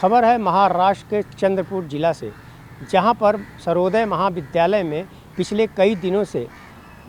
खबर है महाराष्ट्र के चंद्रपुर जिला से, जहां पर सर्वोदय महाविद्यालय में पिछले कई दिनों से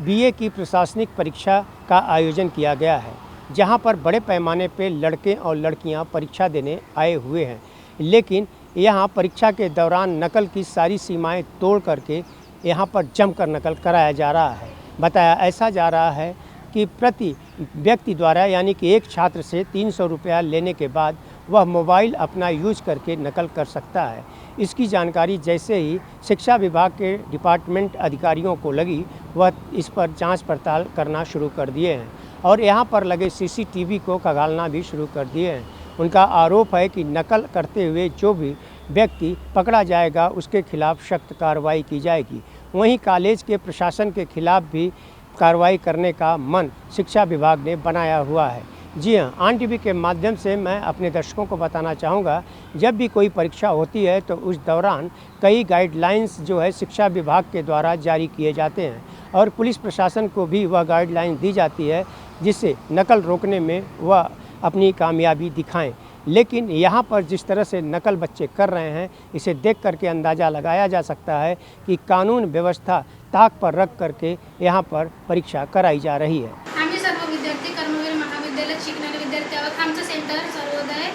बीए की प्रशासनिक परीक्षा का आयोजन किया गया है, जहां पर बड़े पैमाने पर लड़के और लड़कियां परीक्षा देने आए हुए हैं। लेकिन यहां परीक्षा के दौरान नकल की सारी सीमाएं तोड़ करके यहां पर जमकर नकल कराया जा रहा है। बताया ऐसा जा रहा है कि प्रति व्यक्ति द्वारा यानी कि एक छात्र से 300 रुपया लेने के बाद वह मोबाइल अपना यूज करके नकल कर सकता है। इसकी जानकारी जैसे ही शिक्षा विभाग के डिपार्टमेंट अधिकारियों को लगी, वह इस पर जांच पड़ताल करना शुरू कर दिए हैं और यहां पर लगे सीसीटीवी को खंगालना भी शुरू कर दिए हैं। उनका आरोप है कि नकल करते हुए जो भी व्यक्ति पकड़ा जाएगा उसके खिलाफ सख्त कार्रवाई की जाएगी। वहीं कॉलेज के प्रशासन के खिलाफ भी कार्रवाई करने का मन शिक्षा विभाग ने बनाया हुआ है। जी हाँ, ऑन टीवी के माध्यम से मैं अपने दर्शकों को बताना चाहूँगा, जब भी कोई परीक्षा होती है तो उस दौरान कई गाइडलाइंस जो है शिक्षा विभाग के द्वारा जारी किए जाते हैं और पुलिस प्रशासन को भी वह गाइडलाइंस दी जाती है जिससे नकल रोकने में वह अपनी कामयाबी दिखाएं। लेकिन यहाँ पर जिस तरह से नकल बच्चे कर रहे हैं, इसे देख करके अंदाज़ा लगाया जा सकता है कि कानून व्यवस्था ताक पर रख करके यहाँ पर परीक्षा कराई जा रही है। आम्ही सर्व विद्यार्थी कर्मवीर महाविद्यालयात शिकणारे विद्यार्थी आहोत। आमचं सेंटर सर्वोदय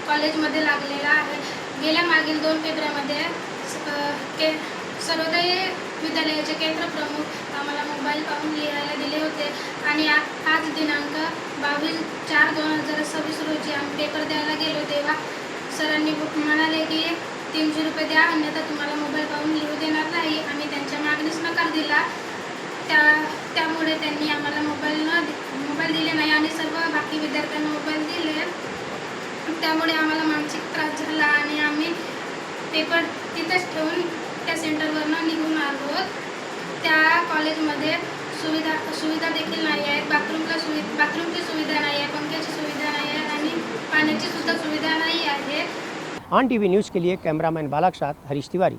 कॉलेजमध्ये लागलेलं आहे। गेल्या मागील 2 पेपरामध्ये सर्वोदय विद्यालयाचे केंद्र प्रमुख आम्हाला मोबाईल पाहून लिहायला दिले होते आणि आज दिनांक 22/4/2026 रोजी आम्ही पेपर द्यायला गेलो तेव्हा सरांनी म्हणाले की 300 रुपये द्या, अन्यथा तुम्हाला मोबाईल पाहून लिहू देणार नाही। आम्ही त्यांच्या मागणीस नकार दिला। त्यामुळे त्यांनी आम्हाला मोबाईल दिले नाही आणि सर्व बाकी विद्यार्थ्यांना मोबाईल दिले। त्यामुळे आम्हाला मानसिक त्रास झाला आणि आम्ही पेपर तिथेच ठेवून त्या सेंटरवरनं निघून आलो। त्या कॉलेजमध्ये सुविधा देखील नाही आहेत। बाथरूमची सुविधा नाही आहे, पंख्याची सुविधा नाही आहे आणि पाण्याची सुद्धा सुविधा नाही आहे। ऑन टीवी न्यूज़ के लिए कैमरामैन बालक साथ हरीश तिवारी।